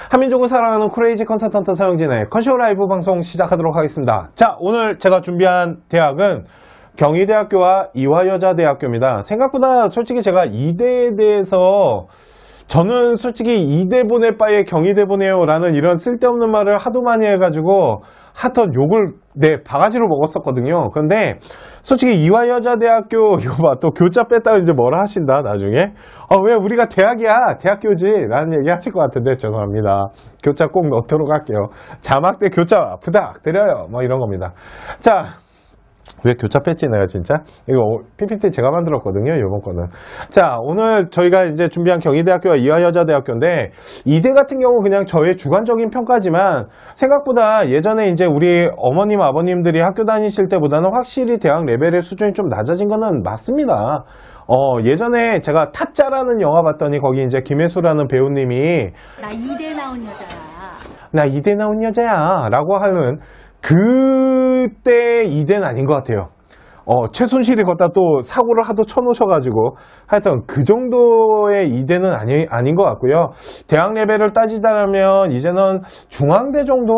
한민족을 사랑하는 크레이지 컨설턴트 서영진의 컨쇼 라이브 방송 시작하도록 하겠습니다. 자, 오늘 제가 준비한 대학은 경희대학교와 이화여자대학교입니다. 생각보다 솔직히 제가 이대에 대해서 저는 솔직히 이대 보낼 바에 경희대 보내요 라는 이런 쓸데없는 말을 하도 많이 해가지고 하여튼 욕을 바가지로 먹었었거든요. 근데 솔직히 이화여자대학교 이거 봐, 또 교자 뺐다고 이제 뭐라 하신다 나중에. 왜 우리가 대학이야 대학교지 라는 얘기 하실 것 같은데 죄송합니다. 교자 꼭 넣도록 할게요. 자막 때 교자 부탁드려요 뭐 이런 겁니다. 자, 왜 교차 뺐지 내가 진짜? 이거 PPT 제가 만들었거든요 이번 거는. 자, 오늘 저희가 이제 준비한 경희대학교와 이화여자대학교인데 이대 같은 경우 그냥 저의 주관적인 평가지만 생각보다 예전에 이제 우리 어머님 아버님들이 학교 다니실 때보다는 확실히 대학 레벨의 수준이 좀 낮아진 거는 맞습니다. 예전에 제가 타짜라는 영화 봤더니 거기 이제 김혜수라는 배우님이 나 이대 나온 여자야. 나 이대 나온 여자야 라고 하는 그때 이대는 아닌 것 같아요. 최순실이 걷다 또 사고를 하도 쳐놓으셔가지고 하여튼 그 정도의 이대는 아닌 것 같고요. 대학 레벨을 따지자면 이제는 중앙대 정도?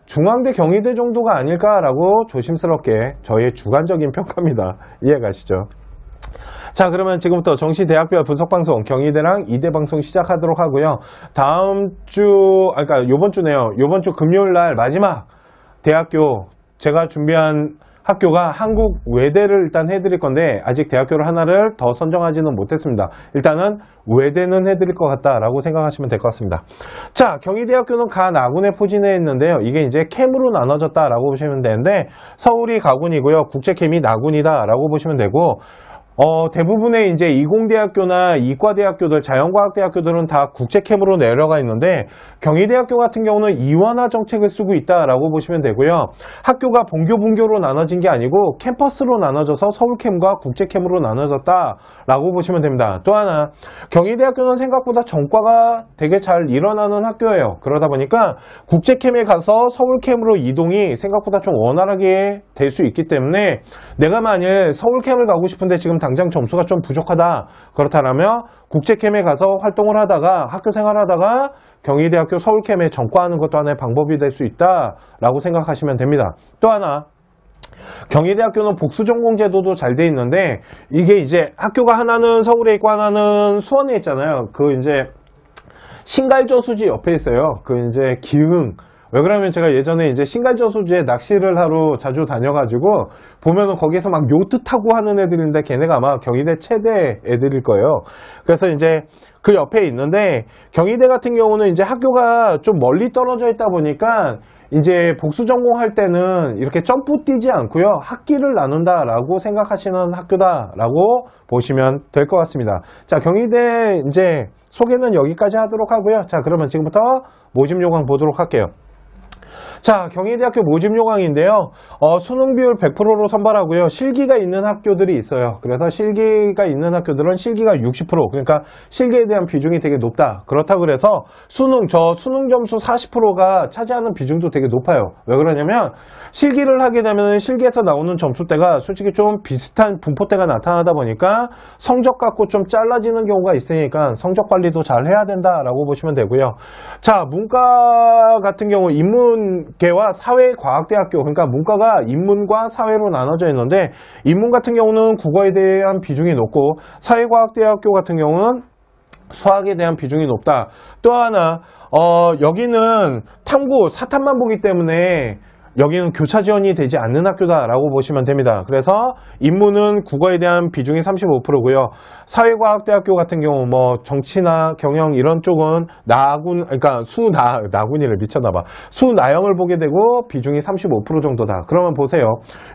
중앙대 경희대 정도가 아닐까라고 조심스럽게 저의 주관적인 평가입니다. 이해가시죠? 자, 그러면 지금부터 정시대학별 분석방송 경희대랑 이대 방송 시작하도록 하고요. 다음 주, 그러니까 요번 주네요. 요번 주 금요일 날 마지막 대학교 제가 준비한 학교가 한국 외대를 일단 해드릴 건데 아직 대학교를 하나를 더 선정하지는 못했습니다. 일단은 외대는 해드릴 것 같다라고 생각하시면 될 것 같습니다. 자, 경희대학교는 가 나군에 포진해 있는데요. 이게 이제 캠으로 나눠졌다라고 보시면 되는데 서울이 가군이고요. 국제캠이 나군이다라고 보시면 되고 대부분의 이제 이공대학교나 이과대학교들, 자연과학대학교들은 다 국제캠으로 내려가 있는데 경희대학교 같은 경우는 이원화 정책을 쓰고 있다라고 보시면 되고요. 학교가 본교, 분교로 나눠진 게 아니고 캠퍼스로 나눠져서 서울캠과 국제캠으로 나눠졌다라고 보시면 됩니다. 또 하나, 경희대학교는 생각보다 전과가 되게 잘 일어나는 학교예요. 그러다 보니까 국제캠에 가서 서울캠으로 이동이 생각보다 좀 원활하게 될 수 있기 때문에 내가 만일 서울캠을 가고 싶은데 지금 당장 점수가 좀 부족하다 그렇다면 국제캠에 가서 활동을 하다가 학교 생활하다가 경희대학교 서울캠에 전과하는 것도 하나의 방법이 될 수 있다라고 생각하시면 됩니다. 또 하나, 경희대학교는 복수전공 제도도 잘 돼 있는데 이게 이제 학교가 하나는 서울에 있고 하나는 수원에 있잖아요. 그 이제 신갈저수지 옆에 있어요. 그 이제 기흥. 왜 그러면 제가 예전에 이제 신갈저수지에 낚시를 하러 자주 다녀가지고 보면은 거기서 막 요트 타고 하는 애들인데 걔네가 아마 경희대 최대 애들일 거예요. 그래서 이제 그 옆에 있는데 경희대 같은 경우는 이제 학교가 좀 멀리 떨어져 있다 보니까 이제 복수 전공할 때는 이렇게 점프 뛰지 않고요. 학기를 나눈다라고 생각하시는 학교다라고 보시면 될 것 같습니다. 자, 경희대 이제 소개는 여기까지 하도록 하고요. 자, 그러면 지금부터 모집 요강 보도록 할게요. 자, 경희대학교 모집 요강인데요. 수능 비율 100%로 선발하고요. 실기가 있는 학교들이 있어요. 그래서 실기가 있는 학교들은 실기가 60%, 그러니까 실기에 대한 비중이 되게 높다. 그렇다고 그래서 수능 점수 40%가 차지하는 비중도 되게 높아요. 왜 그러냐면 실기를 하게 되면 실기에서 나오는 점수대가 솔직히 좀 비슷한 분포대가 나타나다 보니까 성적 갖고 좀 잘라지는 경우가 있으니까 성적 관리도 잘 해야 된다라고 보시면 되고요. 자, 문과 같은 경우 인문계와 사회과학대학교, 그러니까 문과가 인문과 사회로 나눠져 있는데 인문 같은 경우는 국어에 대한 비중이 높고 사회과학대학교 같은 경우는 수학에 대한 비중이 높다. 또 하나, 여기는 탐구, 사탐만 보기 때문에 여기는 교차 지원이 되지 않는 학교다라고 보시면 됩니다. 그래서 인문은 국어에 대한 비중이 35%고요. 사회과학대학교 같은 경우 뭐 정치나 경영 이런 쪽은 그러니까 나군이를 미쳤나봐. 수나영을 보게 되고 비중이 35% 정도다. 그러면 보세요.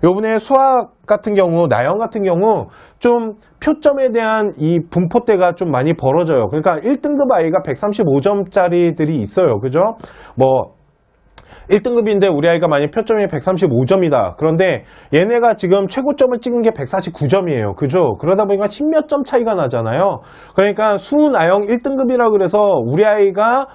요번에 수학 같은 경우, 나영 같은 경우 좀 표점에 대한 이 분포대가 좀 많이 벌어져요. 그러니까 1등급 아이가 135점짜리들이 있어요. 그죠? 뭐 1등급인데 우리 아이가 만약 표점이 135점이다. 그런데 얘네가 지금 최고점을 찍은 게 149점이에요. 그죠? 그러다 보니까 10몇 점 차이가 나잖아요. 그러니까 수나영 1등급이라 그래서 우리 아이가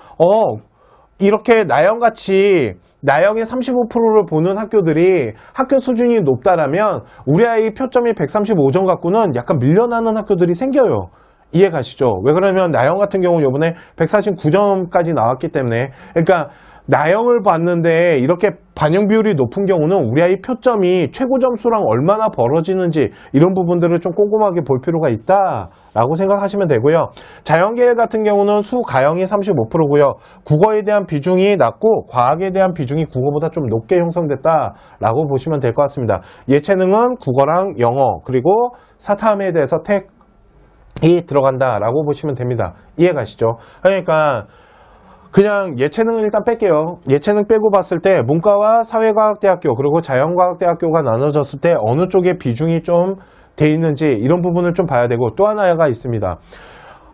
이렇게 나영같이 나영의 35%를 보는 학교들이 학교 수준이 높다라면 우리 아이 표점이 135점 갖고는 약간 밀려나는 학교들이 생겨요. 이해 가시죠? 왜 그러면 나영 같은 경우 요번에 149점까지 나왔기 때문에, 그러니까 나영을 봤는데 이렇게 반영 비율이 높은 경우는 우리 아이 표점이 최고 점수랑 얼마나 벌어지는지 이런 부분들을 좀 꼼꼼하게 볼 필요가 있다라고 생각하시면 되고요. 자연계열 같은 경우는 수, 가영이 35%고요. 국어에 대한 비중이 낮고 과학에 대한 비중이 국어보다 좀 높게 형성됐다라고 보시면 될 것 같습니다. 예체능은 국어랑 영어 그리고 사탐에 대해서 택이 들어간다라고 보시면 됩니다. 이해 가시죠? 그러니까 그냥 예체능을 일단 뺄게요. 예체능 빼고 봤을 때 문과와 사회과학대학교 그리고 자연과학대학교가 나눠졌을 때 어느 쪽에 비중이 좀 돼 있는지 이런 부분을 좀 봐야 되고, 또 하나가 있습니다.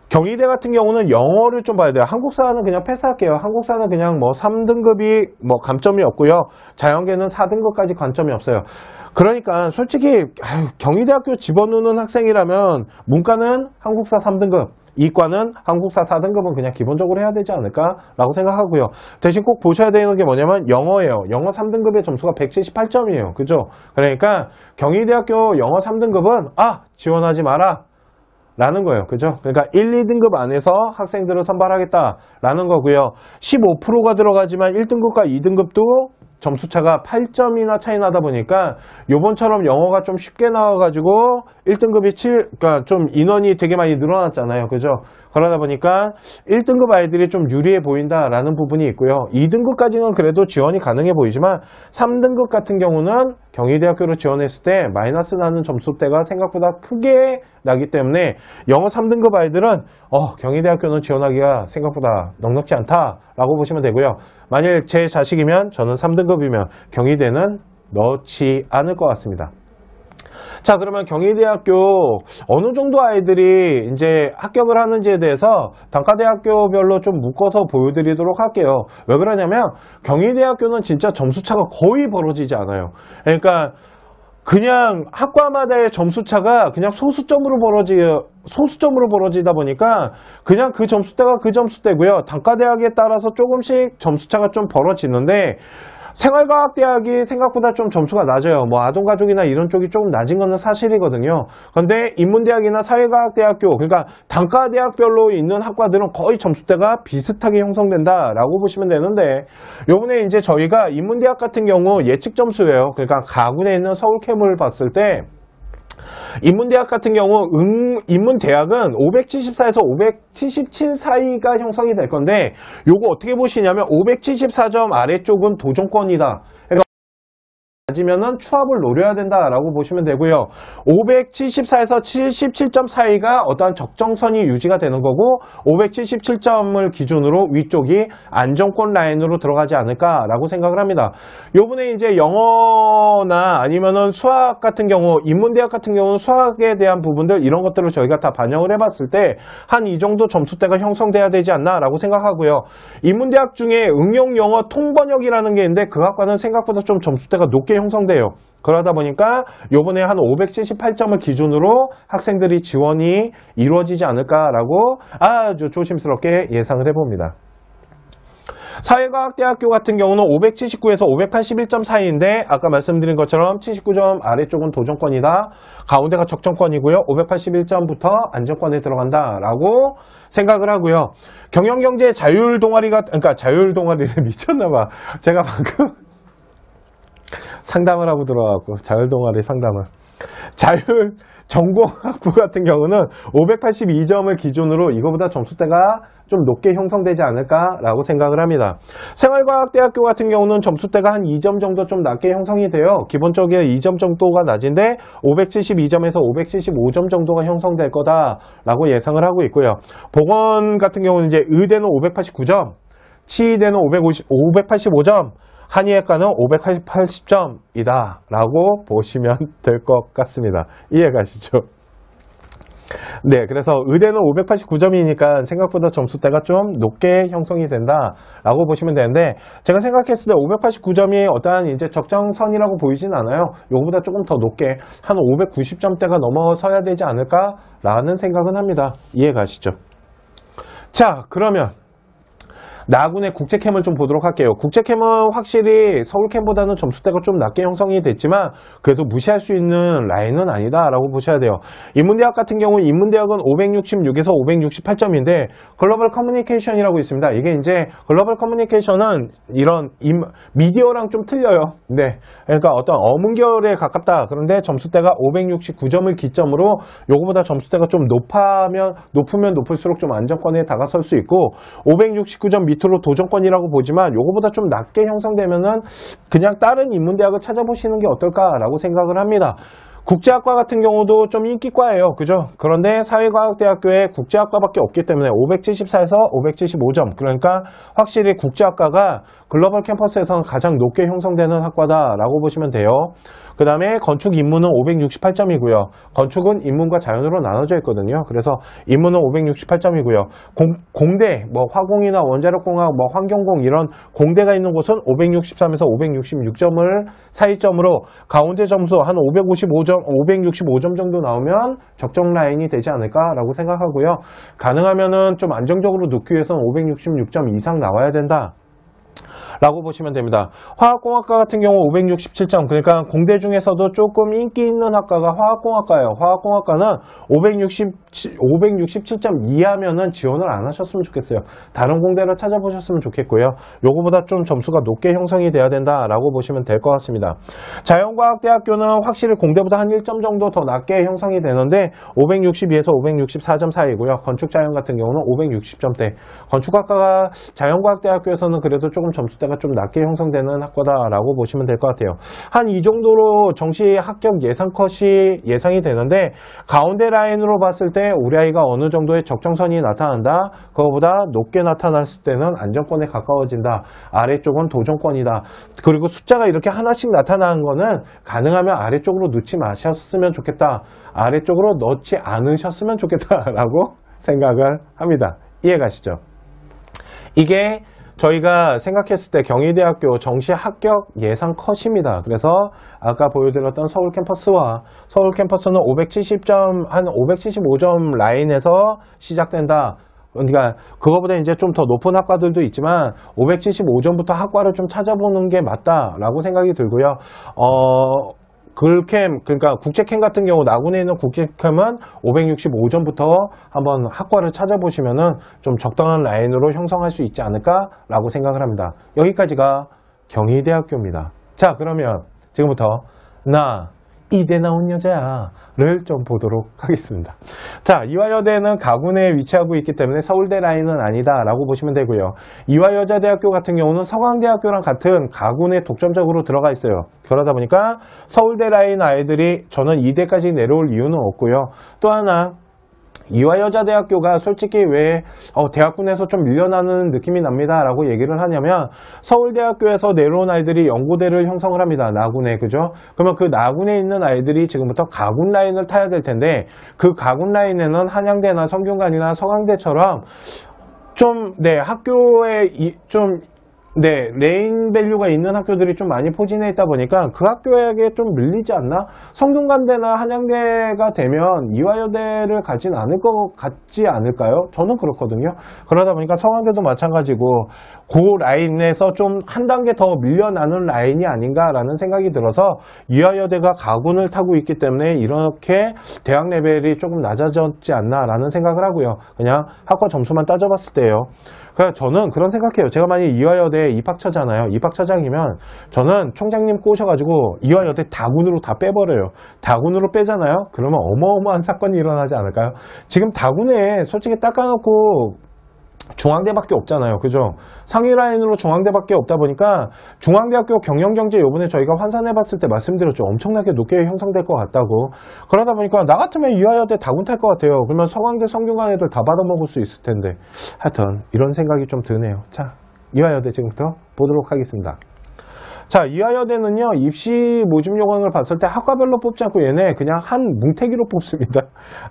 경희대 같은 경우는 영어를 좀 봐야 돼요. 한국사는 그냥 패스할게요. 한국사는 그냥 뭐 3등급이 뭐 감점이 없고요. 자연계는 4등급까지 감점이 없어요. 그러니까 솔직히 경희대학교 집어넣는 학생이라면 문과는 한국사 3등급, 이과는 한국사 4등급은 그냥 기본적으로 해야 되지 않을까라고 생각하고요. 대신 꼭 보셔야 되는 게 뭐냐면 영어예요. 영어 3등급의 점수가 178점이에요. 그죠? 그러니까 경희대학교 영어 3등급은 지원하지 마라 라는 거예요. 그죠? 그러니까 1, 2등급 안에서 학생들을 선발하겠다라는 거고요. 15%가 들어가지만 1등급과 2등급도 점수차가 8점이나 차이 나다 보니까 요번처럼 영어가 좀 쉽게 나와가지고 1등급이 그러니까 좀 인원이 되게 많이 늘어났잖아요. 그죠? 그러다 보니까 1등급 아이들이 좀 유리해 보인다라는 부분이 있고요. 2등급까지는 그래도 지원이 가능해 보이지만 3등급 같은 경우는 경희대학교로 지원했을 때 마이너스 나는 점수대가 생각보다 크게 나기 때문에 영어 3등급 아이들은 경희대학교는 지원하기가 생각보다 넉넉지 않다라고 보시면 되고요. 만일 제 자식이면 저는 3등급이면 경희대는 넣지 않을 것 같습니다. 자, 그러면 경희대학교 어느 정도 아이들이 이제 합격을 하는지에 대해서 단과대학교별로 좀 묶어서 보여드리도록 할게요. 왜 그러냐면 경희대학교는 진짜 점수차가 거의 벌어지지 않아요. 그러니까 그냥 학과마다의 점수차가 그냥 소수점으로 벌어지다 보니까 그냥 그 점수대가 그 점수대고요. 단과대학에 따라서 조금씩 점수차가 좀 벌어지는데 생활과학대학이 생각보다 좀 점수가 낮아요. 뭐 아동가족이나 이런 쪽이 조금 낮은 거는 사실이거든요. 그런데 인문대학이나 사회과학대학교, 그러니까 단과대학별로 있는 학과들은 거의 점수대가 비슷하게 형성된다라고 보시면 되는데, 요번에 이제 저희가 인문대학 같은 경우 예측 점수예요. 그러니까 가군에 있는 서울캠을 봤을 때 인문대학 같은 경우 인문대학은 574에서 577 사이가 형성이 될 건데, 요거 어떻게 보시냐면 574점 아래쪽은 도전권이다. 그러니까 맞으면은 추합을 노려야 된다라고 보시면 되고요. 574에서 77점 사이가 어떠한 적정선이 유지가 되는 거고, 577점을 기준으로 위쪽이 안정권 라인으로 들어가지 않을까라고 생각을 합니다. 요번에 이제 영어나 아니면은 수학 같은 경우, 인문대학 같은 경우는 수학에 대한 부분들 이런 것들을 저희가 다 반영을 해봤을 때 한 이 정도 점수대가 형성돼야 되지 않나라고 생각하고요. 인문대학 중에 응용영어 통번역이라는 게 있는데 그 학과는 생각보다 좀 점수대가 높게 형성돼요. 그러다 보니까 요번에 한 578점을 기준으로 학생들이 지원이 이루어지지 않을까라고 아주 조심스럽게 예상을 해봅니다. 사회과학대학교 같은 경우는 579에서 581점 사이인데 아까 말씀드린 것처럼 79점 아래쪽은 도전권이다. 가운데가 적정권이고요. 581점부터 안정권에 들어간다라고 생각을 하고요. 경영경제 그러니까 자율동아리를 미쳤나봐. 제가 방금 상담을 하고 들어가고 자율동아리 상담을. 전공학부 같은 경우는 582점을 기준으로 이거보다 점수대가 좀 높게 형성되지 않을까라고 생각을 합니다. 생활과학대학교 같은 경우는 점수대가 한 2점 정도 좀 낮게 형성이 돼요. 기본적으로 2점 정도가 낮은데 572점에서 575점 정도가 형성될 거다라고 예상을 하고 있고요. 보건 같은 경우는 이제 의대는 589점, 치의대는 585점, 한의학과는 580점이다 라고 보시면 될 것 같습니다. 이해가시죠? 네, 그래서 의대는 589점이니까 생각보다 점수대가 좀 높게 형성이 된다 라고 보시면 되는데, 제가 생각했을 때 589점이 어떠한 이제 적정선이라고 보이진 않아요. 요거보다 조금 더 높게 한 590점대가 넘어서야 되지 않을까 라는 생각은 합니다. 이해가시죠? 자, 그러면 나군의 국제캠을 좀 보도록 할게요. 국제캠은 확실히 서울캠보다는 점수대가 좀 낮게 형성이 됐지만 그래도 무시할 수 있는 라인은 아니다라고 보셔야 돼요. 인문대학 같은 경우 인문대학은 566에서 568점인데 글로벌 커뮤니케이션이라고 있습니다. 이게 이제 글로벌 커뮤니케이션은 이런 미디어랑 좀 틀려요. 네, 그러니까 어떤 어문계열에 가깝다. 그런데 점수대가 569점을 기점으로 요거보다 점수대가 좀 높으면 높을수록 좀 안정권에 다가설 수 있고 569점 밑으로 도전권이라고 보지만 요거보다 좀 낮게 형성되면은 그냥 다른 인문대학을 찾아보시는 게 어떨까라고 생각을 합니다. 국제학과 같은 경우도 좀 인기과예요. 그죠? 그런데 사회과학대학교에 국제학과밖에 없기 때문에 574에서 575점. 그러니까 확실히 국제학과가 글로벌 캠퍼스에서는 가장 높게 형성되는 학과다라고 보시면 돼요. 그 다음에 건축 인문은 568점이고요. 건축은 인문과 자연으로 나눠져 있거든요. 그래서 인문은 568점이고요. 공대, 뭐 화공이나 원자력공학, 뭐 환경공 이런 공대가 있는 곳은 563에서 566점을 사이점으로 가운데 점수 한 565점 정도 나오면 적정 라인이 되지 않을까라고 생각하고요. 가능하면은 좀 안정적으로 놓기 위해서는 566점 이상 나와야 된다. 라고 보시면 됩니다. 화학공학과 같은 경우 567점, 그러니까 공대 중에서도 조금 인기 있는 학과가 화학공학과예요. 화학공학과는 567점 이하면은 지원을 안 하셨으면 좋겠어요. 다른 공대를 찾아보셨으면 좋겠고요. 요거보다 좀 점수가 높게 형성이 돼야 된다라고 보시면 될 것 같습니다. 자연과학대학교는 확실히 공대보다 한 1점 정도 더 낮게 형성이 되는데 562에서 564점 사이고요. 건축자연 같은 경우는 560점대. 건축학과가 자연과학대학교에서는 그래도 조금 점수대가 좀 낮게 형성되는 학과다라고 보시면 될 것 같아요. 한 이 정도로 정시 합격 예상 컷이 예상이 되는데 가운데 라인으로 봤을 때 우리 아이가 어느 정도의 적정선이 나타난다. 그거보다 높게 나타났을 때는 안정권에 가까워진다. 아래쪽은 도전권이다. 그리고 숫자가 이렇게 하나씩 나타나는 거는 가능하면 아래쪽으로 넣지 마셨으면 좋겠다. 아래쪽으로 넣지 않으셨으면 좋겠다라고 생각을 합니다. 이해가시죠? 이게 저희가 생각했을 때 경희대학교 정시 합격 예상 컷입니다. 그래서 아까 보여드렸던 서울 캠퍼스와 서울 캠퍼스는 570점, 한 575점 라인에서 시작된다. 그러니까 그거보다 이제 좀 더 높은 학과들도 있지만 575점부터 학과를 좀 찾아보는 게 맞다라고 생각이 들고요. 글캠, 그러니까 국제캠 같은 경우 나군에 있는 국제캠은 565점부터 한번 학과를 찾아보시면은 좀 적당한 라인으로 형성할 수 있지 않을까라고 생각을 합니다. 여기까지가 경희대학교입니다. 자, 그러면 지금부터 나 이대 나온 여자야를 좀 보도록 하겠습니다. 자, 이화여대는 가군에 위치하고 있기 때문에 서울대 라인은 아니다라고 보시면 되고요. 이화여자대학교 같은 경우는 서강대학교랑 같은 가군에 독점적으로 들어가 있어요. 그러다 보니까 서울대 라인 아이들이 저는 이대까지 내려올 이유는 없고요. 또 하나 이화여자대학교가 솔직히 왜 대학군에서 좀 밀려나는 느낌이 납니다 라고 얘기를 하냐면 서울대학교에서 내려온 아이들이 연고대를 형성을 합니다. 나군에. 그죠? 그러면 그 나군에 있는 아이들이 지금부터 가군 라인을 타야 될 텐데 그 가군 라인에는 한양대나 성균관이나 서강대처럼 좀 학교에 레인 밸류가 있는 학교들이 좀 많이 포진해 있다 보니까 그 학교에게 좀 밀리지 않나? 성균관대나 한양대가 되면 이화여대를 가진 않을 것 같지 않을까요? 저는 그렇거든요. 그러다 보니까 서강대도 마찬가지고 그 라인에서 좀 한 단계 더 밀려나는 라인이 아닌가라는 생각이 들어서 이화여대가 가군을 타고 있기 때문에 이렇게 대학 레벨이 조금 낮아졌지 않나라는 생각을 하고요. 그냥 학과 점수만 따져봤을 때요. 그래서 저는 그런 생각해요. 제가 만약에 이화여대 입학처잖아요. 입학처장이면 저는 총장님 꼬셔가지고 이화여대 다군으로 다 빼버려요. 다군으로 빼잖아요. 그러면 어마어마한 사건이 일어나지 않을까요? 지금 다군에 솔직히 닦아놓고 중앙대밖에 없잖아요. 그죠? 상위 라인으로 중앙대밖에 없다 보니까 중앙대학교 경영경제 요번에 저희가 환산해봤을 때 말씀드렸죠. 엄청나게 높게 형성될 것 같다고. 그러다 보니까 나 같으면 이화여대 다군 탈 것 같아요. 그러면 서강대, 성균관 애들 다 받아먹을 수 있을 텐데. 하여튼 이런 생각이 좀 드네요. 자, 이화여대 지금부터 보도록 하겠습니다. 자, 이화여대는요, 입시 모집 요강을 봤을 때 학과별로 뽑지 않고 얘네 그냥 한 뭉태기로 뽑습니다.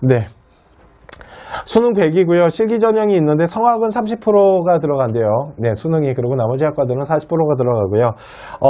네. 수능 100이고요. 실기 전형이 있는데 성악은 30%가 들어간대요. 네, 수능이. 그리고 나머지 학과들은 40%가 들어가고요.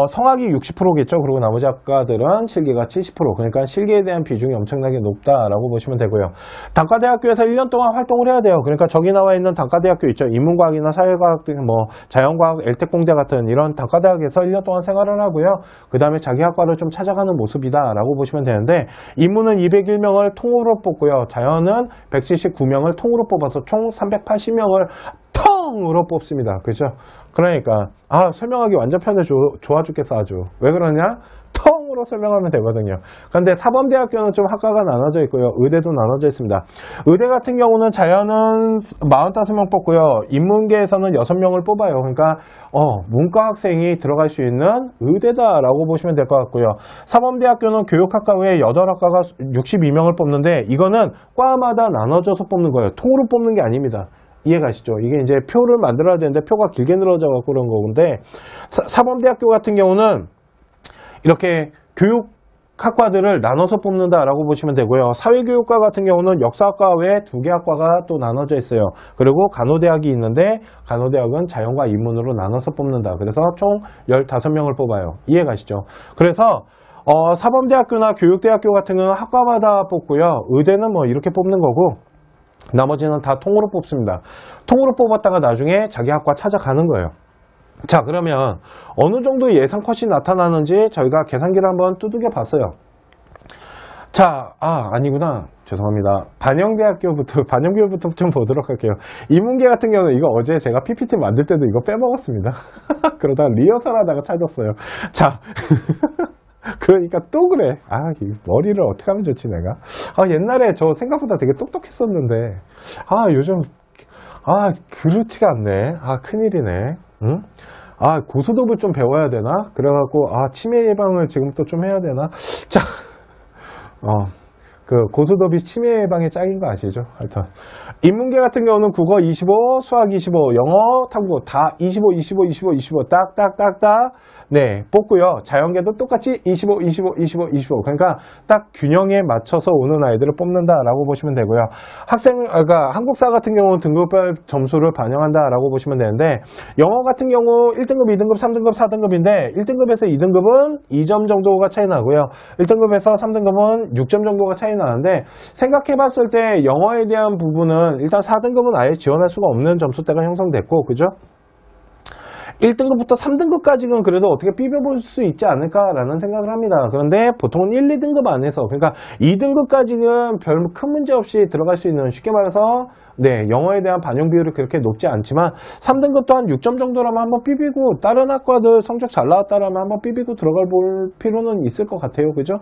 성악이 60%겠죠. 그리고 나머지 학과들은 실기가 70%. 그러니까 실기에 대한 비중이 엄청나게 높다라고 보시면 되고요. 단과대학교에서 1년 동안 활동을 해야 돼요. 그러니까 저기 나와 있는 단과대학교 있죠. 인문과학이나 사회과학 등 뭐 자연과학, 엘텍공대 같은 이런 단과대학에서 1년 동안 생활을 하고요. 그 다음에 자기 학과를 좀 찾아가는 모습이다라고 보시면 되는데, 인문은 201명을 통으로 뽑고요. 자연은 179명을 통으로 뽑아서 총 380명을 텅으로 뽑습니다. 그죠? 그러니까 설명하기 완전 편해. 좋아 죽겠어 아주. 왜 그러냐? 텅으로 설명하면 되거든요. 그런데 사범대학교는 좀 학과가 나눠져 있고요. 의대도 나눠져 있습니다. 의대 같은 경우는 자연은 45명 뽑고요. 인문계에서는 6명을 뽑아요. 그러니까 문과 학생이 들어갈 수 있는 의대다라고 보시면 될 것 같고요. 사범대학교는 교육학과 외에 8학과가 62명을 뽑는데, 이거는 과마다 나눠져서 뽑는 거예요. 통으로 뽑는 게 아닙니다. 이해가시죠? 이게 이제 표를 만들어야 되는데 표가 길게 늘어져 갖고 그런 건데, 사범대학교 같은 경우는 이렇게 교육학과들을 나눠서 뽑는다라고 보시면 되고요. 사회교육과 같은 경우는 역사학과 외에 2개 학과가 또 나눠져 있어요. 그리고 간호대학이 있는데, 간호대학은 자연과 인문으로 나눠서 뽑는다. 그래서 총 15명을 뽑아요. 이해가시죠? 그래서 사범대학교나 교육대학교 같은 경우는 학과마다 뽑고요. 의대는 뭐 이렇게 뽑는 거고, 나머지는 다 통으로 뽑습니다. 통으로 뽑았다가 나중에 자기 학과 찾아가는 거예요. 자, 그러면 어느 정도 예상 컷이 나타나는지 저희가 계산기를 한번 두들겨 봤어요. 자, 아니구나. 죄송합니다. 반영비율부터 좀 보도록 할게요. 인문계 같은 경우는 이거 어제 제가 PPT 만들 때도 이거 빼먹었습니다. 그러다가 리허설 하다가 찾았어요. 자. 그러니까 또 그래. 머리를 어떻게 하면 좋지, 내가. 옛날에 저 생각보다 되게 똑똑했었는데, 요즘, 그렇지가 않네. 큰일이네. 응? 고수톱을 좀 배워야 되나? 그래갖고, 치매 예방을 지금부터 좀 해야 되나? 자, 그 고수톱이 치매 예방에 짱인 거 아시죠? 하여튼. 인문계 같은 경우는 국어 25, 수학 25, 영어, 탐구 다 25, 25, 25, 25 딱딱딱딱 네, 뽑고요. 자연계도 똑같이 25, 25, 25, 25. 그러니까 딱 균형에 맞춰서 오는 아이들을 뽑는다라고 보시면 되고요. 그러니까 한국사 같은 경우는 등급별 점수를 반영한다라고 보시면 되는데, 영어 같은 경우 1등급, 2등급, 3등급, 4등급인데 1등급에서 2등급은 2점 정도가 차이 나고요. 1등급에서 3등급은 6점 정도가 차이 나는데, 생각해 봤을 때 영어에 대한 부분은 일단 4등급은 아예 지원할 수가 없는 점수대가 형성됐고, 그죠? 1등급부터 3등급까지는 그래도 어떻게 비벼볼 수 있지 않을까라는 생각을 합니다. 그런데 보통은 1, 2등급 안에서, 그러니까 2등급까지는 별 큰 문제 없이 들어갈 수 있는, 쉽게 말해서 네, 영어에 대한 반영 비율이 그렇게 높지 않지만 3등급도 한 6점 정도라면 한번 비비고, 다른 학과들 성적 잘 나왔다라면 한번 비비고 들어갈 볼 필요는 있을 것 같아요. 그죠?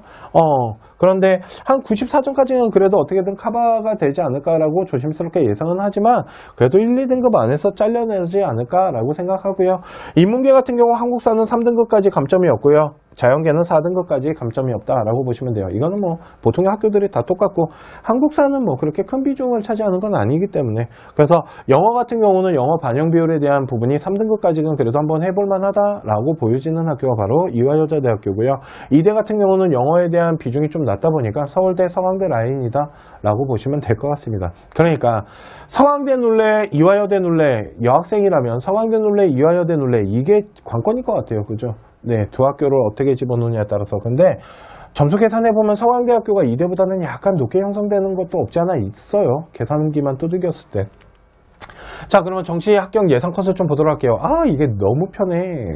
그런데 한 94점까지는 그래도 어떻게든 커버가 되지 않을까라고 조심스럽게 예상은 하지만, 그래도 1, 2등급 안에서 잘려내지 않을까라고 생각하고요. 인문계 같은 경우 한국사는 3등급까지 감점이 없고요. 자연계는 4등급까지 감점이 없다라고 보시면 돼요. 이거는 뭐 보통의 학교들이 다 똑같고, 한국사는 뭐 그렇게 큰 비중을 차지하는 건 아니기 때문에, 그래서 영어 같은 경우는 영어 반영 비율에 대한 부분이 3등급까지는 그래도 한번 해볼만 하다라고 보여지는 학교가 바로 이화여자대학교고요. 이대 같은 경우는 영어에 대한 비중이 좀 낮다 보니까 서울대, 서강대 라인이다 라고 보시면 될 것 같습니다. 그러니까 서강대 눌래, 이화여대 눌래, 여학생이라면 서강대 눌래, 이화여대 눌래, 이게 관건일 것 같아요. 그죠? 네, 두 학교를 어떻게 집어넣느냐에 따라서. 근데 점수 계산해보면 서강대학교가 이대보다는 약간 높게 형성되는 것도 없지 않아 있어요. 계산기만 두들겼을 때. 자, 그러면 정시 합격 예상 컷을 좀 보도록 할게요. 이게 너무 편해.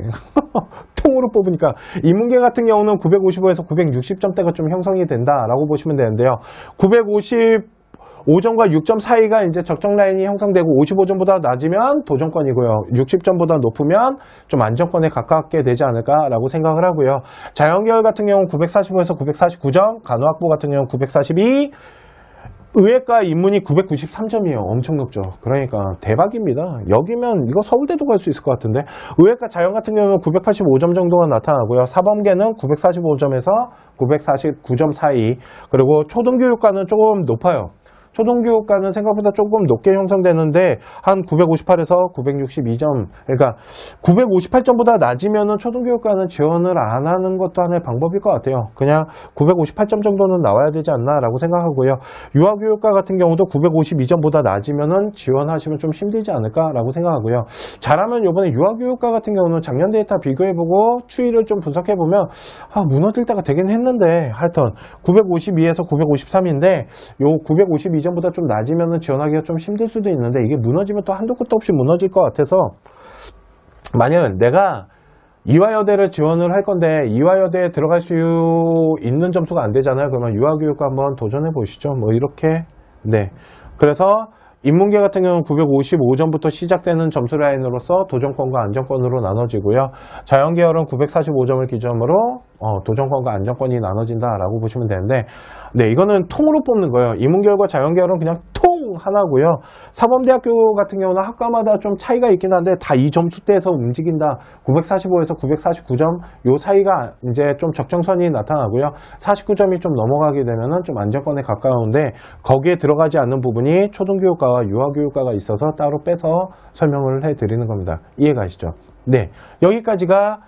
통으로 뽑으니까. 인문계 같은 경우는 955에서 960점대가 좀 형성이 된다라고 보시면 되는데요. 955점과 6점 사이가 이제 적정 라인이 형성되고, 55점보다 낮으면 도전권이고요. 60점보다 높으면 좀 안정권에 가깝게 되지 않을까라고 생각을 하고요. 자연계열 같은 경우는 945에서 949점, 간호학부 같은 경우는 942, 의예과 인문이 993점이에요. 엄청 높죠. 그러니까 대박입니다. 여기면 이거 서울대도 갈 수 있을 것 같은데. 의예과 자연 같은 경우는 985점 정도가 나타나고요. 사범계는 945점에서 949점 사이. 그리고 초등교육과는 조금 높아요. 초등교육과는 생각보다 조금 높게 형성되는데 한 958에서 962점, 그러니까 958점보다 낮으면은 초등교육과는 지원을 안 하는 것도 하나의 방법일 것 같아요. 그냥 958점 정도는 나와야 되지 않나라고 생각하고요. 유아교육과 같은 경우도 952점보다 낮으면은 지원하시면 좀 힘들지 않을까라고 생각하고요. 잘하면 이번에 유아교육과 같은 경우는 작년 데이터 비교해보고 추이를 좀 분석해보면 무너질 때가 되긴 했는데 하여튼 952에서 953인데 요 952점보다 좀 낮으면은 지원하기가 좀 힘들 수도 있는데 이게 무너지면 또 한도 끝도 없이 무너질 것 같아서 만약 내가 이화여대를 지원을 할 건데 이화여대에 들어갈 수 있는 점수가 안 되잖아요. 그러면 유아교육과 한번 도전해 보시죠. 뭐 이렇게. 네. 그래서 인문계 같은 경우는 955점부터 시작되는 점수 라인으로서 도전권과 안정권으로 나눠지고요. 자연계열은 945점을 기점으로 도전권과 안정권이 나눠진다라고 보시면 되는데, 네, 이거는 통으로 뽑는 거예요. 인문계열과 자연계열은 그냥 통 하나고요. 사범대학교 같은 경우는 학과마다 좀 차이가 있긴 한데 다 이 점수대에서 움직인다. 945에서 949점 요 차이가 이제 좀 적정선이 나타나고요. 49점이 좀 넘어가게 되면은 좀 안정권에 가까운데 거기에 들어가지 않는 부분이 초등교육과와 유아교육과가 있어서 따로 빼서 설명을 해드리는 겁니다. 이해가시죠? 네, 여기까지가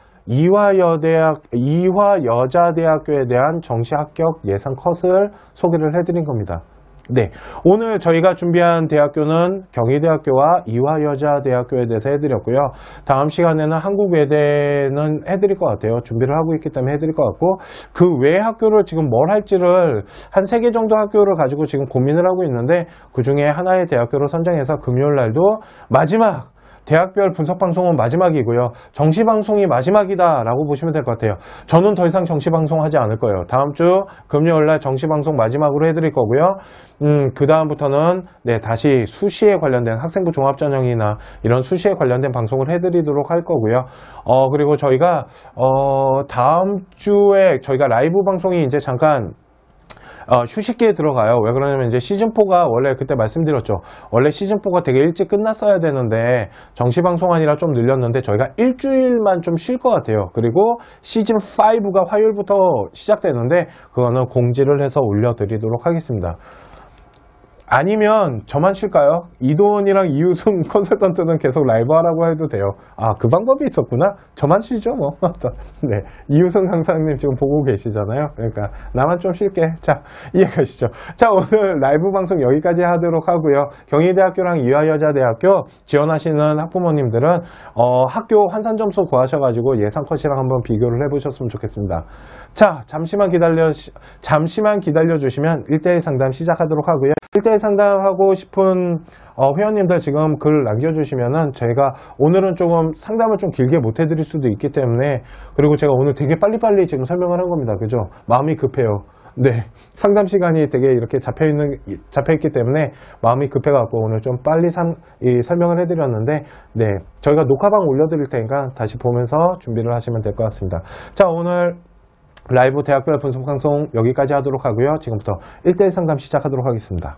이화여자대학교에 대한 정시 합격 예상 컷을 소개를 해드린 겁니다. 네, 오늘 저희가 준비한 대학교는 경희대학교와 이화여자대학교에 대해서 해드렸고요. 다음 시간에는 한국외대는 해드릴 것 같아요. 준비를 하고 있기 때문에 해드릴 것 같고, 그 외 학교를 지금 뭘 할지를 한 3개 정도 학교를 가지고 지금 고민을 하고 있는데 그 중에 하나의 대학교로 선정해서 금요일 날도 마지막 대학별 분석방송은 마지막이고요. 정시방송이 마지막이다라고 보시면 될 것 같아요. 저는 더 이상 정시방송 하지 않을 거예요. 다음 주 금요일날 정시방송 마지막으로 해드릴 거고요. 그 다음부터는 네, 다시 수시에 관련된 학생부 종합전형이나 이런 수시에 관련된 방송을 해드리도록 할 거고요. 그리고 저희가 다음 주에 저희가 라이브 방송이 이제 잠깐 휴식기에 들어가요. 왜 그러냐면 이제 시즌4가 원래 그때 말씀드렸죠. 원래 시즌4가 되게 일찍 끝났어야 되는데 정시방송 아니라 좀 늘렸는데 저희가 일주일만 좀 쉴 것 같아요. 그리고 시즌5가 화요일부터 시작되는데 그거는 공지를 해서 올려드리도록 하겠습니다. 아니면 저만 쉴까요? 이도원이랑 이우승 컨설턴트는 계속 라이브 하라고 해도 돼요. 그 방법이 있었구나? 저만 쉬죠 뭐. 네, 이우승 강사님 지금 보고 계시잖아요. 그러니까 나만 좀 쉴게. 자, 이해가시죠? 자, 오늘 라이브 방송 여기까지 하도록 하고요. 경희대학교랑 이화여자대학교 지원하시는 학부모님들은 학교 환산 점수 구하셔가지고 예상 컷이랑 한번 비교를 해보셨으면 좋겠습니다. 자, 잠시만 기다려주시면 1대1 상담 시작하도록 하고요. 1대1 상담하고 싶은 회원님들 지금 글 남겨주시면은 저희가 오늘은 조금 상담을 좀 길게 못 해드릴 수도 있기 때문에, 그리고 제가 오늘 되게 빨리빨리 지금 설명을 한 겁니다. 그죠? 마음이 급해요. 네, 상담 시간이 되게 이렇게 잡혀있기 때문에 마음이 급해갖고 오늘 좀 빨리 설명을 해드렸는데, 네, 저희가 녹화방 올려드릴 테니까 다시 보면서 준비를 하시면 될 것 같습니다. 자, 오늘 라이브 대학별 분석 방송 여기까지 하도록 하고요. 지금부터 1대1 상담 시작하도록 하겠습니다.